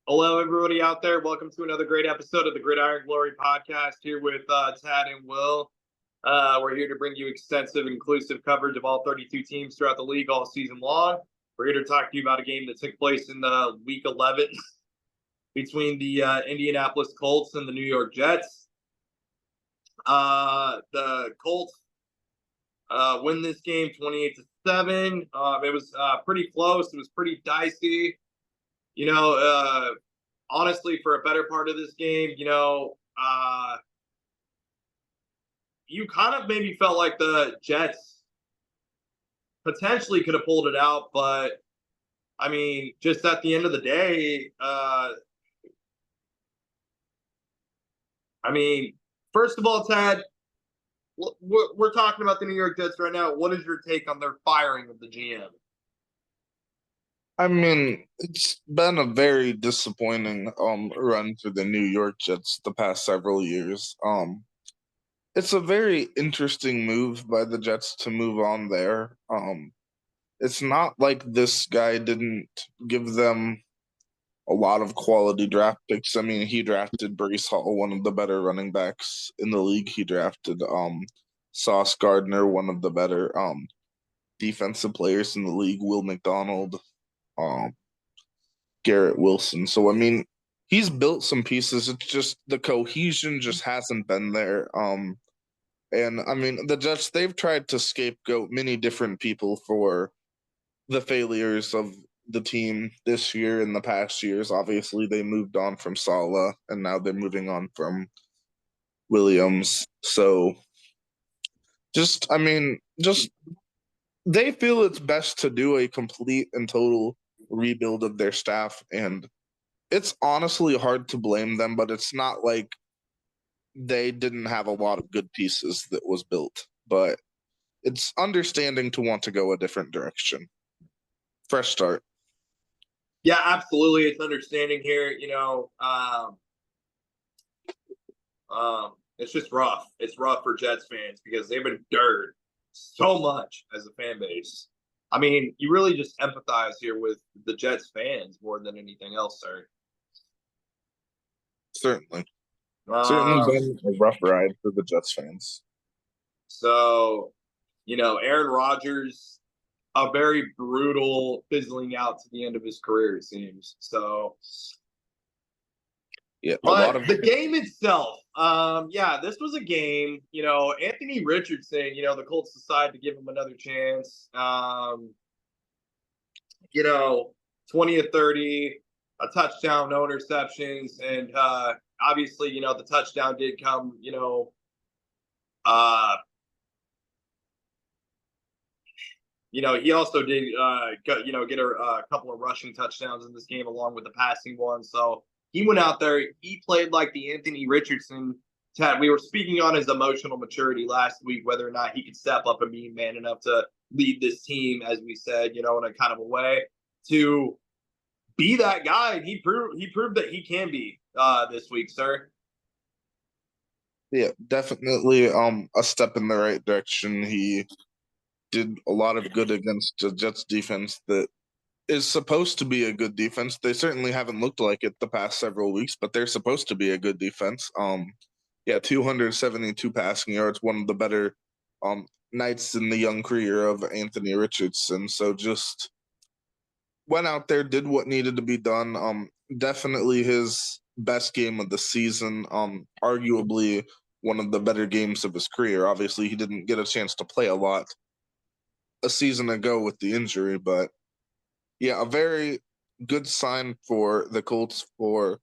Hello, everybody out there. Welcome to another great episode of the Gridiron Glory podcast here with Tad and Will. We're here to bring you extensive, inclusive coverage of all 32 teams throughout the league all season long. We're here to talk to you about a game that took place in week 11 between the Indianapolis Colts and the New York Jets. The Colts win this game 28-7. It was pretty close. It was pretty dicey. Honestly, for a better part of this game, you kind of maybe felt like the Jets potentially could have pulled it out, but I mean, just at the end of the day, first of all, Ted, we're talking about the New York Jets right now. What is your take on their firing of the GM? I mean, it's been a very disappointing run for the New York Jets the past several years. It's a very interesting move by the Jets to move on there. It's not like this guy didn't give them a lot of quality draft picks. I mean, he drafted Breece Hall, one of the better running backs in the league. He drafted Sauce Gardner, one of the better defensive players in the league, Will McDonald, Garrett Wilson. So I mean, he's built some pieces. It's just the cohesion just hasn't been there. And I mean, the Jets, they've tried to scapegoat many different people for the failures of the team this year and the past years. Obviously, they moved on from Saleh, and now they're moving on from Williams. So just they feel it's best to do a complete and total rebuild of their staff, and it's honestly hard to blame them, but it's not like they didn't have a lot of good pieces that was built, but it's understanding to want to go a different direction. Fresh start. Yeah, absolutely. It's understanding here, it's just rough. It's rough for Jets fans because they've endured so much as a fan base. I mean, you really just empathize here with the Jets fans more than anything else, sir. Certainly been a rough ride for the Jets fans. So, Aaron Rodgers, a very brutal fizzling out to the end of his career, it seems. So, yeah, but the game itself, this was a game. Anthony Richardson. The Colts decided to give him another chance. 20-30, a touchdown, no interceptions, and obviously, the touchdown did come. He also did, get a couple of rushing touchdowns in this game along with the passing one. So he went out there. He played like the Anthony Richardson. We were speaking on his emotional maturity last week, whether or not he could step up and be man enough to lead this team, as we said, in a kind of a way to be that guy. And he proved that he can be this week, sir. Yeah, definitely a step in the right direction. He did a lot of good against the Jets defense that is supposed to be a good defense. They certainly haven't looked like it the past several weeks, but they're supposed to be a good defense. 272 passing yards, one of the better nights in the young career of Anthony Richardson. So just went out there, did what needed to be done. Definitely his best game of the season. Arguably one of the better games of his career. Obviously, he didn't get a chance to play a lot a season ago with the injury, but yeah, a very good sign for the Colts for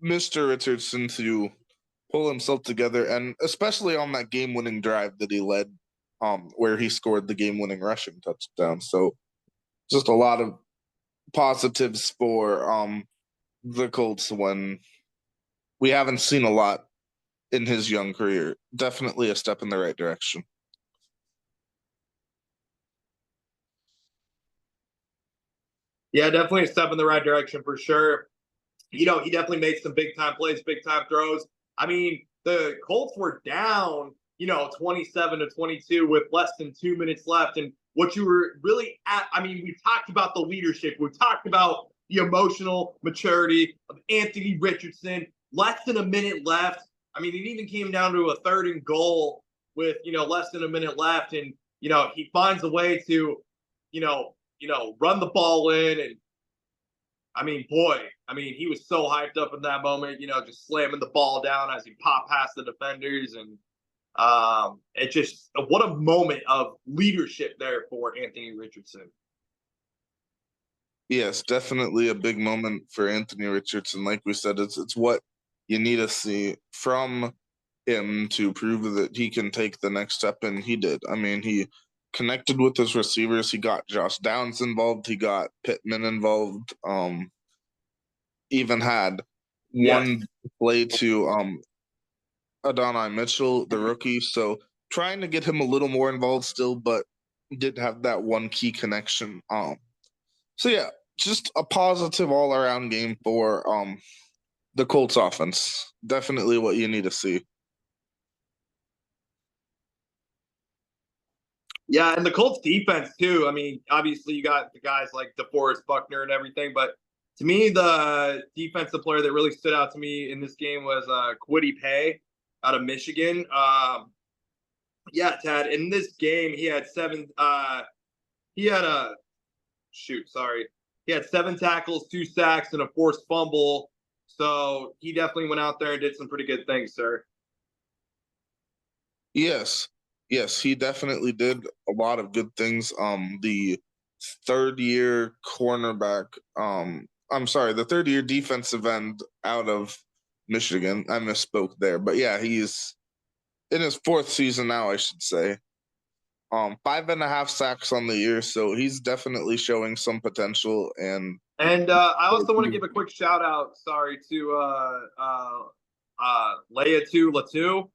Mr. Richardson to pull himself together, and especially on that game-winning drive that he led, where he scored the game-winning rushing touchdown. So just a lot of positives for the Colts when we haven't seen a lot in his young career. Definitely a step in the right direction. Yeah, definitely a step in the right direction for sure. He definitely made some big time plays, big time throws. I mean, the Colts were down, 27-22 with less than 2 minutes left. And what you were really at, I mean, we talked about the leadership. We talked about, the emotional maturity of Anthony Richardson. Less than a minute left. I mean, it even came down to a 3rd and goal with less than a minute left, and he finds a way to run the ball in, and I mean, boy, I mean, he was so hyped up in that moment, just slamming the ball down as he popped past the defenders, and it just what a moment of leadership there for Anthony Richardson. Yes, definitely a big moment for Anthony Richardson. Like we said, it's what you need to see from him to prove that he can take the next step, and he did. I mean, he connected with his receivers. He got Josh Downs involved. He got Pittman involved. Even had Yes. one play to Adonai Mitchell, the rookie. So trying to get him a little more involved still, but did have that one key connection. So yeah, just a positive all around game for the Colts offense. Definitely what you need to see. Yeah, and the Colts defense too. I mean, obviously you got the guys like DeForest Buckner and everything, but to me, the defensive player that really stood out to me in this game was Kwity Paye out of Michigan. Yeah, Tad. In this game, he had seven. He had a shoot. Sorry, he had 7 tackles, 2 sacks, and a forced fumble. So he definitely went out there and did some pretty good things, sir. Yes. Yes, he definitely did a lot of good things. The 3rd-year cornerback, I'm sorry, the 3rd-year defensive end out of Michigan. I misspoke there. But yeah, he's in his 4th season now, I should say. 5.5 sacks on the year, so he's definitely showing some potential. And I also want to give a quick shout out, sorry, to Leatu Latu,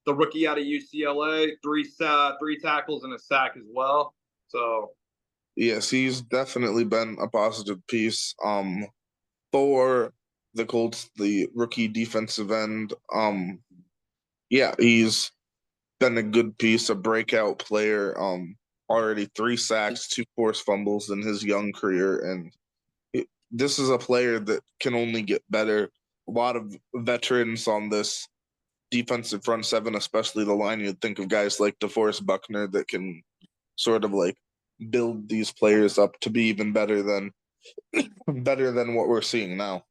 the rookie out of UCLA, three tackles and a sack as well. So yes, he's definitely been a positive piece for the Colts, the rookie defensive end. Yeah, he's been a good piece, a breakout player. Already 3 sacks, 2 forced fumbles in his young career, and this is a player that can only get better. A lot of veterans on this defensive front 7, especially the line. You'd think of guys like DeForest Buckner that can sort of like build these players up to be even better than what we're seeing now.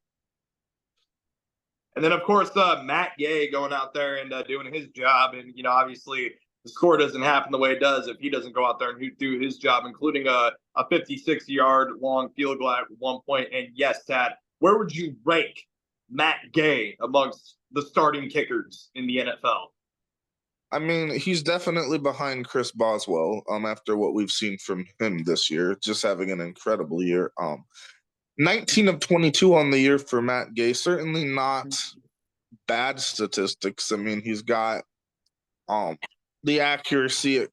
and then of course Matt Gay going out there and doing his job, and obviously the score doesn't happen the way it does if he doesn't go out there and do his job, including a 56-yard long field goal at one point. And yes, Tad, where would you rank Matt Gay amongst the starting kickers in the NFL? I mean, he's definitely behind Chris Boswell. After what we've seen from him this year, just having an incredible year. 19 of 22 on the year for Matt Gay. Certainly not bad statistics. I mean, he's got the accuracy. It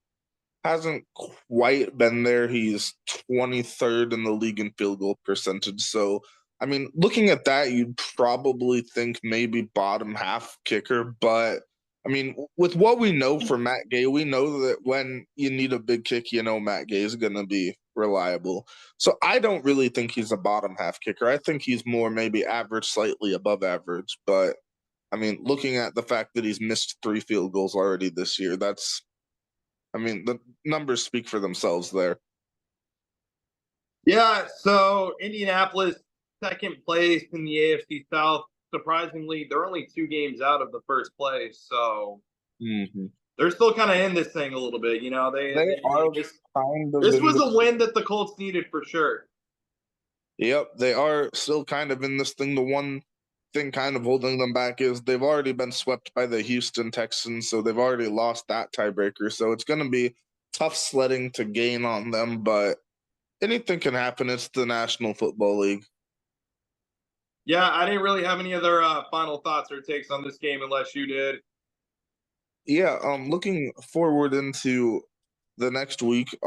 hasn't quite been there. He's 23rd in the league in field goal percentage. So, I mean, looking at that, you'd probably think maybe bottom half kicker. But, I mean, with what we know for Matt Gay, we know that when you need a big kick, Matt Gay is going to be reliable. So I don't really think he's a bottom half kicker. I think he's more maybe average, slightly above average. But, I mean, looking at the fact that he's missed 3 field goals already this year, the numbers speak for themselves there. Yeah, so Indianapolis, 2nd place in the AFC South. Surprisingly, they're only 2 games out of the 1st place, so they're still kind of in this thing a little bit. They are just kind of. This was a win that the Colts needed for sure. Yep, they are still kind of in this thing. The one thing kind of holding them back is they've already been swept by the Houston Texans, so they've already lost that tiebreaker. So it's going to be tough sledding to gain on them, but anything can happen. It's the National Football League. Yeah, I didn't really have any other final thoughts or takes on this game unless you did. Yeah, looking forward into the next week,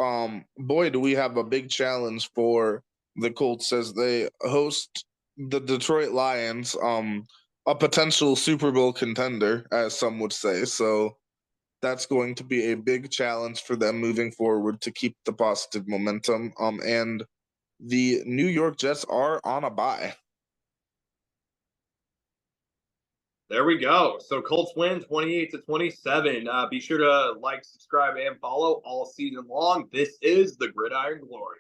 boy, do we have a big challenge for the Colts as they host the Detroit Lions, a potential Super Bowl contender, as some would say. So that's going to be a big challenge for them moving forward to keep the positive momentum. And the New York Jets are on a bye. There we go. So Colts win 28-27. Be sure to like, subscribe, and follow all season long. This is the Gridiron Glory.